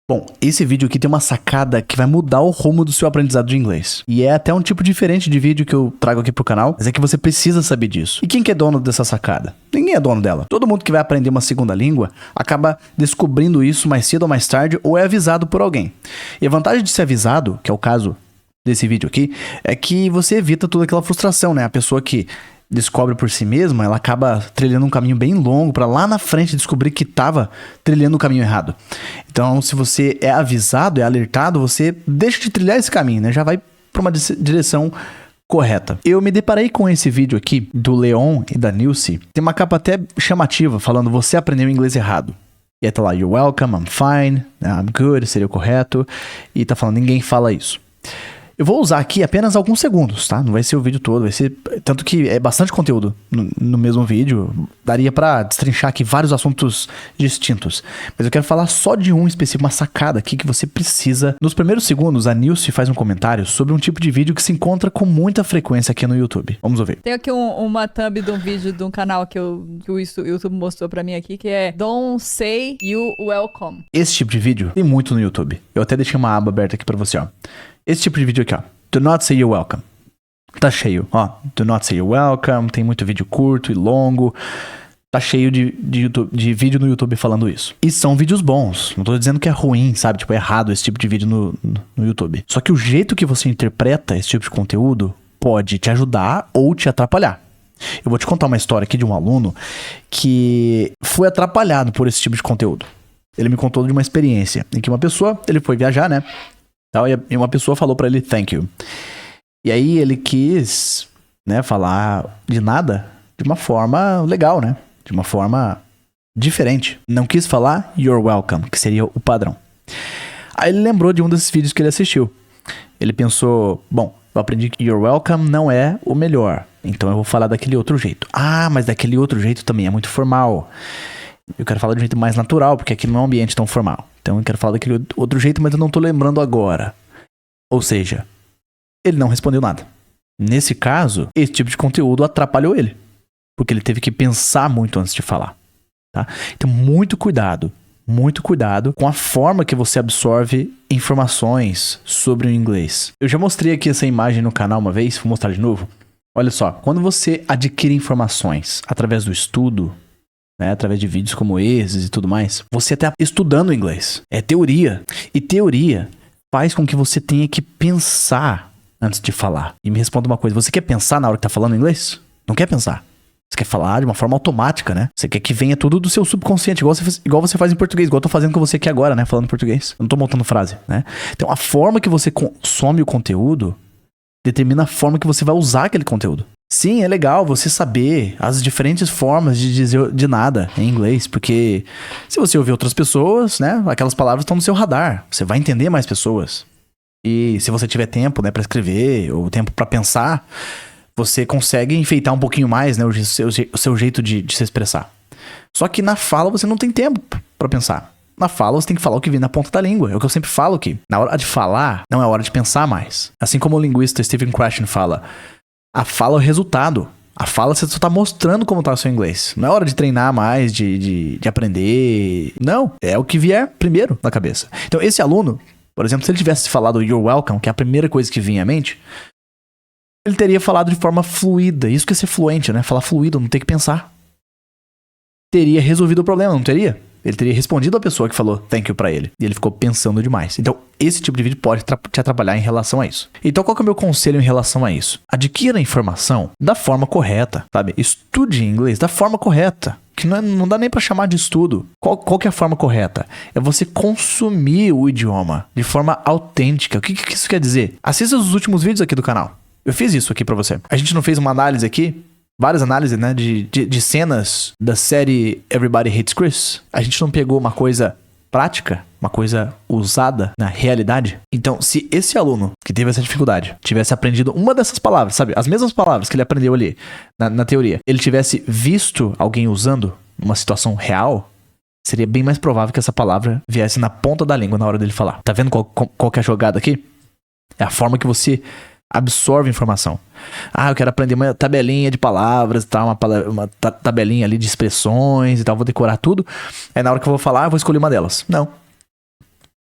Bom, esse vídeo aqui tem uma sacada que vai mudar o rumo do seu aprendizado de inglês. E é até um tipo diferente de vídeo que eu trago aqui pro canal, mas é que você precisa saber disso. E quem que é dono dessa sacada? Ninguém é dono dela. Todo mundo que vai aprender uma segunda língua acaba descobrindo isso mais cedo ou mais tarde ou é avisado por alguém. E a vantagem de ser avisado, que é o caso desse vídeo aqui, é que você evita toda aquela frustração, né? A pessoa que descobre por si mesma, ela acaba trilhando um caminho bem longo para lá na frente descobrir que estava trilhando o caminho errado. Então, se você é avisado, é alertado, você deixa de trilhar esse caminho, né? Já vai para uma direção correta. Eu me deparei com esse vídeo aqui do Leon e da Nilce. Tem uma capa até chamativa falando: você aprendeu inglês errado. E aí tá lá: you're welcome, I'm fine, I'm good, seria o correto. E tá falando: ninguém fala isso. Eu vou usar aqui apenas alguns segundos, tá? Não vai ser o vídeo todo, vai ser... Tanto que é bastante conteúdo no mesmo vídeo. Daria pra destrinchar aqui vários assuntos distintos. Mas eu quero falar só de um específico, uma sacada aqui que você precisa. Nos primeiros segundos, a Nilce faz um comentário sobre um tipo de vídeo que se encontra com muita frequência aqui no YouTube. Vamos ouvir. Tem aqui uma thumb de um vídeo de um canal que o YouTube mostrou pra mim aqui, que é Don't Say You Welcome. Esse tipo de vídeo tem muito no YouTube. Eu até deixei uma aba aberta aqui pra você, ó. Esse tipo de vídeo aqui, ó. Do not say you're welcome. Tá cheio, ó. Do not say you're welcome. Tem muito vídeo curto e longo. Tá cheio de vídeo no YouTube falando isso. E são vídeos bons. Não tô dizendo que é ruim, sabe? Tipo, é errado esse tipo de vídeo no YouTube. Só que o jeito que você interpreta esse tipo de conteúdo pode te ajudar ou te atrapalhar. Eu vou te contar uma história aqui de um aluno que foi atrapalhado por esse tipo de conteúdo. Ele me contou de uma experiência em que uma pessoa, ele foi viajar, né? E uma pessoa falou pra ele thank you. E aí ele quis, né, falar de nada de uma forma legal, né? De uma forma diferente. Não quis falar you're welcome, que seria o padrão. Aí ele lembrou de um desses vídeos que ele assistiu. Ele pensou, bom, eu aprendi que you're welcome não é o melhor. Então eu vou falar daquele outro jeito. Ah, mas daquele outro jeito também é muito formal. Eu quero falar de um jeito mais natural, porque aqui não é um ambiente tão formal. Então eu quero falar daquele outro jeito, mas eu não tô lembrando agora. Ou seja, ele não respondeu nada. Nesse caso, esse tipo de conteúdo atrapalhou ele. Porque ele teve que pensar muito antes de falar. Tá? Então muito cuidado com a forma que você absorve informações sobre o inglês. Eu já mostrei aqui essa imagem no canal uma vez, vou mostrar de novo. Olha só, quando você adquire informações através do estudo, né, através de vídeos como esses e tudo mais, você está estudando inglês. É teoria. E teoria faz com que você tenha que pensar antes de falar. E me responda uma coisa, você quer pensar na hora que está falando inglês? Não quer pensar. Você quer falar de uma forma automática, né? Você quer que venha tudo do seu subconsciente, igual você faz em português, igual eu tô fazendo com você aqui agora, né? Falando português. Eu não tô montando frase, né? Então a forma que você consome o conteúdo determina a forma que você vai usar aquele conteúdo. Sim, é legal você saber as diferentes formas de dizer de nada em inglês, porque se você ouvir outras pessoas, né, aquelas palavras estão no seu radar, você vai entender mais pessoas. E se você tiver tempo, né, para escrever, ou tempo para pensar, você consegue enfeitar um pouquinho mais, né, o seu jeito de se expressar. Só que na fala você não tem tempo para pensar. Na fala você tem que falar o que vem na ponta da língua. É o que eu sempre falo aqui. Na hora de falar, não é hora de pensar mais. Assim como o linguista Stephen Krashen fala, a fala é o resultado. A fala você só tá mostrando como tá o seu inglês. Não é hora de treinar mais, de aprender. Não, é o que vier primeiro na cabeça. Então esse aluno, por exemplo, se ele tivesse falado you're welcome, que é a primeira coisa que vinha à mente, ele teria falado de forma fluida. Isso que é ser fluente, né? Falar fluido, não ter que pensar. Teria resolvido o problema, não teria? Ele teria respondido a pessoa que falou thank you pra ele. E ele ficou pensando demais. Então, esse tipo de vídeo pode te atrapalhar em relação a isso. Então, qual que é o meu conselho em relação a isso? Adquira a informação da forma correta, sabe? Estude inglês da forma correta. Que não dá nem pra chamar de estudo. Qual que é a forma correta? É você consumir o idioma de forma autêntica. O que isso quer dizer? Assista os últimos vídeos aqui do canal. Eu fiz isso aqui pra você. A gente não fez uma análise aqui? Várias análises, né, de cenas da série Everybody Hates Chris. A gente não pegou uma coisa prática, uma coisa usada na realidade. Então, se esse aluno que teve essa dificuldade tivesse aprendido uma dessas palavras, sabe, as mesmas palavras que ele aprendeu ali na teoria, ele tivesse visto alguém usando numa situação real, seria bem mais provável que essa palavra viesse na ponta da língua na hora dele falar. Tá vendo qual que é a jogada aqui? É a forma que você absorve informação. Ah, eu quero aprender uma tabelinha de palavras e tal, uma tabelinha ali de expressões e tal, vou decorar tudo. Aí na hora que eu vou falar, eu vou escolher uma delas. Não.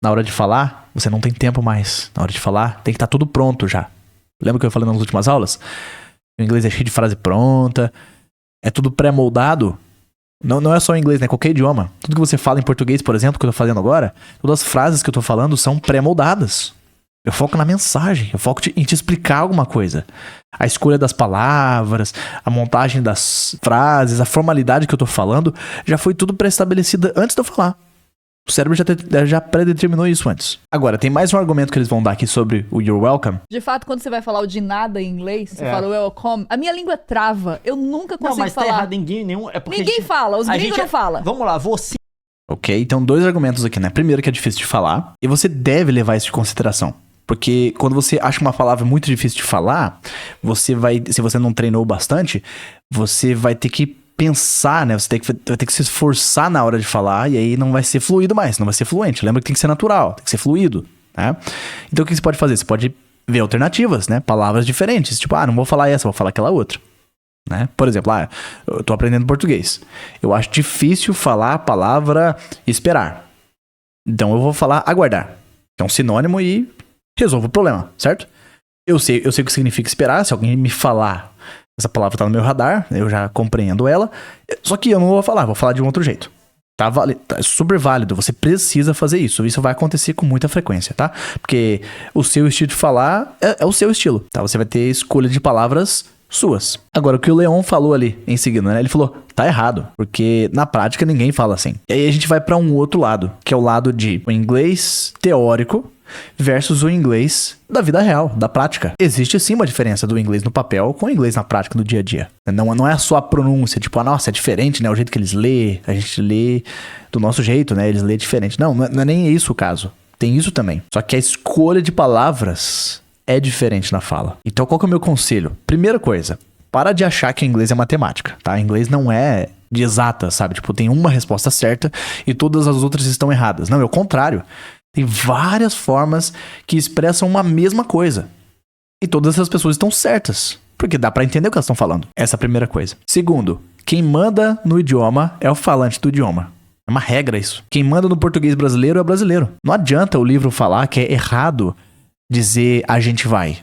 Na hora de falar, você não tem tempo mais. Na hora de falar, tem que estar tudo pronto já. Lembra que eu falei nas últimas aulas? O inglês é cheio de frase pronta. É tudo pré-moldado. Não é só em inglês, né? Qualquer idioma. Tudo que você fala em português, por exemplo, que eu tô fazendo agora, todas as frases que eu tô falando são pré-moldadas. Eu foco na mensagem, eu foco em te explicar alguma coisa. A escolha das palavras, a montagem das frases, a formalidade que eu tô falando, já foi tudo pré-estabelecida antes de eu falar. O cérebro já pré-determinou isso antes. Agora, tem mais um argumento que eles vão dar aqui sobre o you're welcome. De fato, quando você vai falar o de nada em inglês, você fala welcome, a minha língua trava. Eu nunca consigo falar. Não, mas tá errado, nenhum. É porque ninguém fala, os gringos não falam. Vamos lá, você... Ok, então 2 argumentos aqui, né? Primeiro que é difícil de falar, e você deve levar isso em consideração. Porque quando você acha uma palavra muito difícil de falar, você vai, se você não treinou bastante, você vai ter que pensar, né? Você vai ter que se esforçar na hora de falar, e aí não vai ser fluido mais, não vai ser fluente. Lembra que tem que ser natural, tem que ser fluido, né? Então o que você pode fazer? Você pode ver alternativas, né? Palavras diferentes, tipo, não vou falar essa, vou falar aquela outra. Né? Por exemplo, eu tô aprendendo português. Eu acho difícil falar a palavra esperar. Então eu vou falar aguardar. Que é um sinônimo e resolvo o problema, certo? Eu sei o que significa esperar. Se alguém me falar, essa palavra tá no meu radar, eu já compreendo ela. Só que eu não vou falar de um outro jeito. Tá super válido, você precisa fazer isso. Isso vai acontecer com muita frequência, tá? Porque o seu estilo de falar é o seu estilo, tá? Você vai ter escolha de palavras suas. Agora, o que o Leon falou ali em seguida, né? Ele falou, tá errado, porque na prática ninguém fala assim. E aí a gente vai pra um outro lado, que é o lado de o inglês teórico versus o inglês da vida real, da prática. Existe sim uma diferença do inglês no papel com o inglês na prática, no dia a dia. Não é só a pronúncia, tipo, nossa, é diferente, né? O jeito que eles lê, a gente lê do nosso jeito, né? Eles lê diferente. Não é nem isso o caso. Tem isso também. Só que a escolha de palavras é diferente na fala. Então, qual que é o meu conselho? Primeira coisa, para de achar que o inglês é matemática, tá? O inglês não é de exata, sabe? Tipo, tem uma resposta certa e todas as outras estão erradas. Não, é o contrário. Tem várias formas que expressam uma mesma coisa. E todas essas pessoas estão certas. Porque dá pra entender o que elas estão falando. Essa é a primeira coisa. Segundo, quem manda no idioma é o falante do idioma. É uma regra isso. Quem manda no português brasileiro é o brasileiro. Não adianta o livro falar que é errado dizer a gente vai.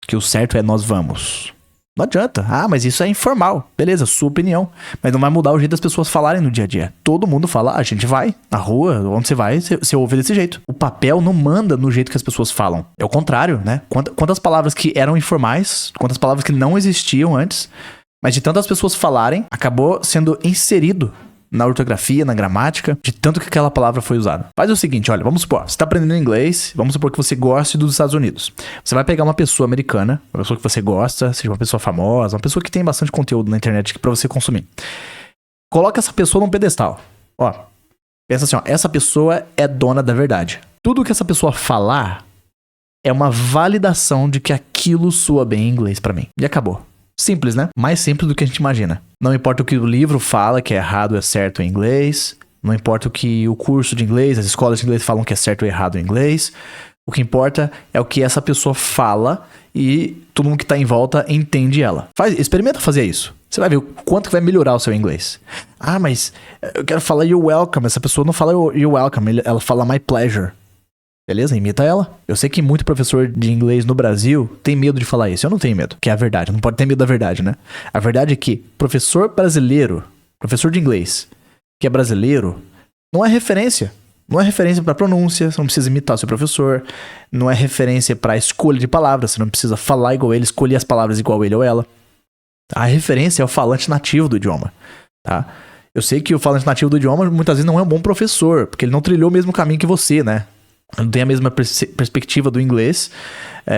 Que o certo é nós vamos. Não adianta. Mas isso é informal. Beleza, sua opinião. Mas não vai mudar o jeito das pessoas falarem no dia a dia. Todo mundo fala, a gente vai. Na rua, onde você vai, você ouve desse jeito. O papel não manda no jeito que as pessoas falam. É o contrário, né? Quantas palavras que eram informais, quantas palavras que não existiam antes, mas de tantas pessoas falarem, acabou sendo inserido na ortografia, na gramática, de tanto que aquela palavra foi usada. Faz o seguinte, olha, vamos supor, você está aprendendo inglês, vamos supor que você goste dos Estados Unidos. Você vai pegar uma pessoa americana, uma pessoa que você gosta, seja uma pessoa famosa, uma pessoa que tem bastante conteúdo na internet para você consumir. Coloca essa pessoa num pedestal. Pensa assim, essa pessoa é dona da verdade. Tudo que essa pessoa falar é uma validação de que aquilo soa bem em inglês para mim. E acabou. Simples, né? Mais simples do que a gente imagina. Não importa o que o livro fala, que é errado ou é certo em inglês. Não importa o que o curso de inglês, as escolas de inglês falam que é certo ou errado em inglês. O que importa é o que essa pessoa fala e todo mundo que tá em volta entende ela. Experimenta fazer isso. Você vai ver o quanto que vai melhorar o seu inglês. Mas eu quero falar you're welcome. Essa pessoa não fala you're welcome, ela fala my pleasure. Beleza? Imita ela. Eu sei que muito professor de inglês no Brasil tem medo de falar isso. Eu não tenho medo, que é a verdade. Não pode ter medo da verdade, né? A verdade é que professor brasileiro, professor de inglês, que é brasileiro, não é referência. Não é referência para pronúncia, você não precisa imitar o seu professor. Não é referência para escolha de palavras, você não precisa falar igual ele, escolher as palavras igual ele ou ela. A referência é o falante nativo do idioma, tá? Eu sei que o falante nativo do idioma muitas vezes não é um bom professor, porque ele não trilhou o mesmo caminho que você, né? Não tem a mesma perspectiva do inglês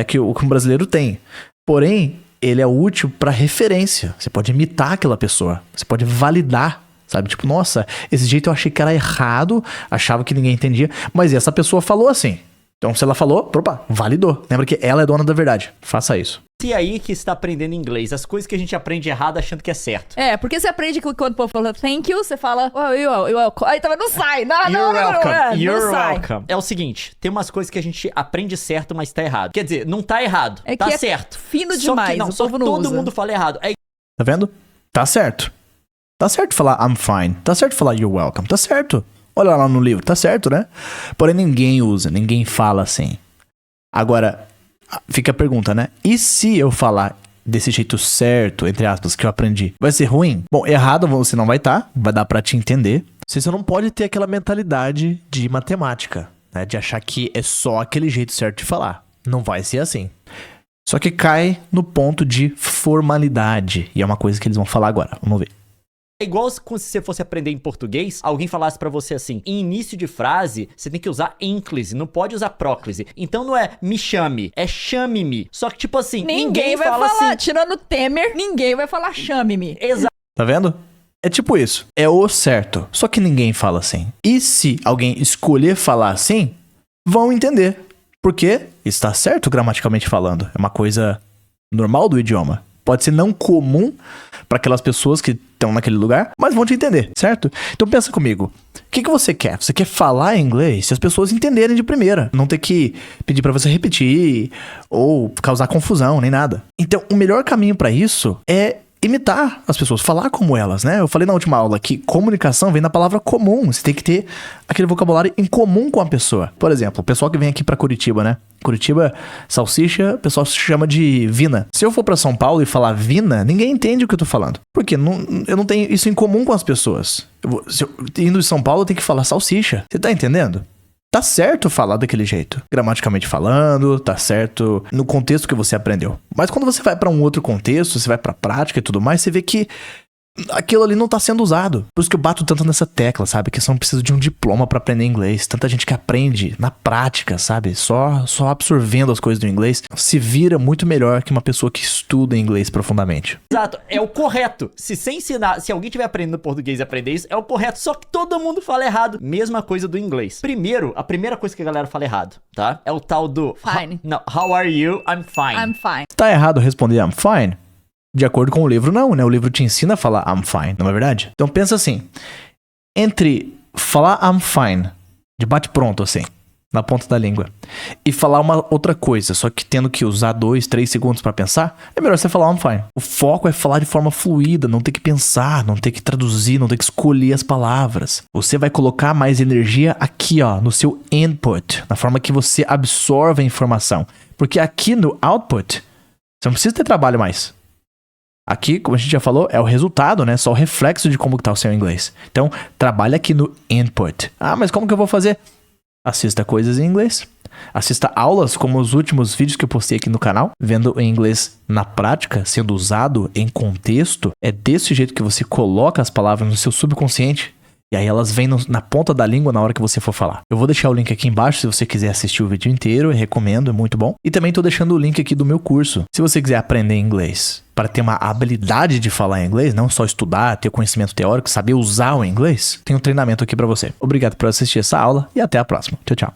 que o brasileiro tem. Porém, ele é útil para referência. Você pode imitar aquela pessoa. Você pode validar, sabe? Tipo, nossa, esse jeito eu achei que era errado, achava que ninguém entendia, mas essa pessoa falou assim. Então, se ela falou, opa, validou. Lembra que ela é dona da verdade. Faça isso. E aí que está aprendendo inglês, as coisas que a gente aprende errado achando que é certo. Porque você aprende que quando o povo fala thank you, você fala you're welcome. Aí não sai, não welcome. É o seguinte, tem umas coisas que a gente aprende certo, mas tá errado. Quer dizer, não tá errado, tá certo. Fino demais, o povo não usa. Todo mundo fala errado. Tá vendo? Tá certo. Tá certo falar I'm fine. Tá certo falar you're welcome. Tá certo. Olha lá no livro, tá certo, né? Porém, ninguém usa, ninguém fala assim. Agora, fica a pergunta, né? E se eu falar desse jeito certo, entre aspas, que eu aprendi, vai ser ruim? Bom, errado você não vai estar, vai dar pra te entender. Você não pode ter aquela mentalidade de matemática, né? De achar que é só aquele jeito certo de falar. Não vai ser assim. Só que cai no ponto de formalidade. E é uma coisa que eles vão falar agora. Vamos ver. É igual se você fosse aprender em português, alguém falasse pra você assim, em início de frase, você tem que usar ínclise, não pode usar próclise. Então não é me chame, é chame-me. Só que tipo assim, ninguém vai falar assim. Tirando o Temer, ninguém vai falar chame-me. Exato. Tá vendo? É tipo isso. É o certo. Só que ninguém fala assim. E se alguém escolher falar assim, vão entender. Porque está certo gramaticalmente falando. É uma coisa normal do idioma. Pode ser não comum para aquelas pessoas que estão naquele lugar, mas vão te entender, certo? Então pensa comigo. O que você quer? Você quer falar inglês se as pessoas entenderem de primeira. Não ter que pedir para você repetir ou causar confusão, nem nada. Então o melhor caminho para isso é imitar as pessoas, falar como elas, né? Eu falei na última aula que comunicação vem da palavra comum. Você tem que ter aquele vocabulário em comum com a pessoa. Por exemplo, o pessoal que vem aqui pra Curitiba, né? Curitiba, salsicha, o pessoal se chama de vina. Se eu for pra São Paulo e falar vina, ninguém entende o que eu tô falando. Porque eu não tenho isso em comum com as pessoas. Indo de São Paulo, eu tenho que falar salsicha. Você tá entendendo? Tá certo falar daquele jeito, gramaticalmente falando, tá certo no contexto que você aprendeu. Mas quando você vai pra um outro contexto, você vai pra prática e tudo mais, você vê que aquilo ali não tá sendo usado. Por isso que eu bato tanto nessa tecla, sabe? Que você não precisa de um diploma pra aprender inglês. Tanta gente que aprende na prática, sabe? Só absorvendo as coisas do inglês, se vira muito melhor que uma pessoa que estuda inglês profundamente. Exato, é o correto. Se você ensinar, se alguém estiver aprendendo português e aprender isso, é o correto. Só que todo mundo fala errado. Mesma coisa do inglês. Primeiro, a primeira coisa que a galera fala errado, tá? É o tal do... Fine. Não, how are you? I'm fine. I'm fine. Tá errado responder I'm fine? De acordo com o livro, não, né? O livro te ensina a falar I'm fine, não é verdade? Então pensa assim, entre falar I'm fine, de bate-pronto assim, na ponta da língua, e falar uma outra coisa, só que tendo que usar 2, 3 segundos pra pensar, é melhor você falar I'm fine. O foco é falar de forma fluida, não ter que pensar, não ter que traduzir, não ter que escolher as palavras. Você vai colocar mais energia aqui, ó, no seu input, na forma que você absorve a informação. Porque aqui no output, você não precisa ter trabalho mais. Aqui, como a gente já falou, é o resultado, né? Só o reflexo de como está o seu inglês. Então, trabalha aqui no input. Ah, mas como que eu vou fazer? Assista coisas em inglês. Assista aulas como os últimos vídeos que eu postei aqui no canal. Vendo o inglês na prática, sendo usado em contexto. É desse jeito que você coloca as palavras no seu subconsciente. E aí elas vêm na ponta da língua na hora que você for falar. Eu vou deixar o link aqui embaixo se você quiser assistir o vídeo inteiro. Eu recomendo, é muito bom. E também tô deixando o link aqui do meu curso. Se você quiser aprender inglês para ter uma habilidade de falar inglês, não só estudar, ter conhecimento teórico, saber usar o inglês, tem um treinamento aqui para você. Obrigado por assistir essa aula e até a próxima. Tchau, tchau.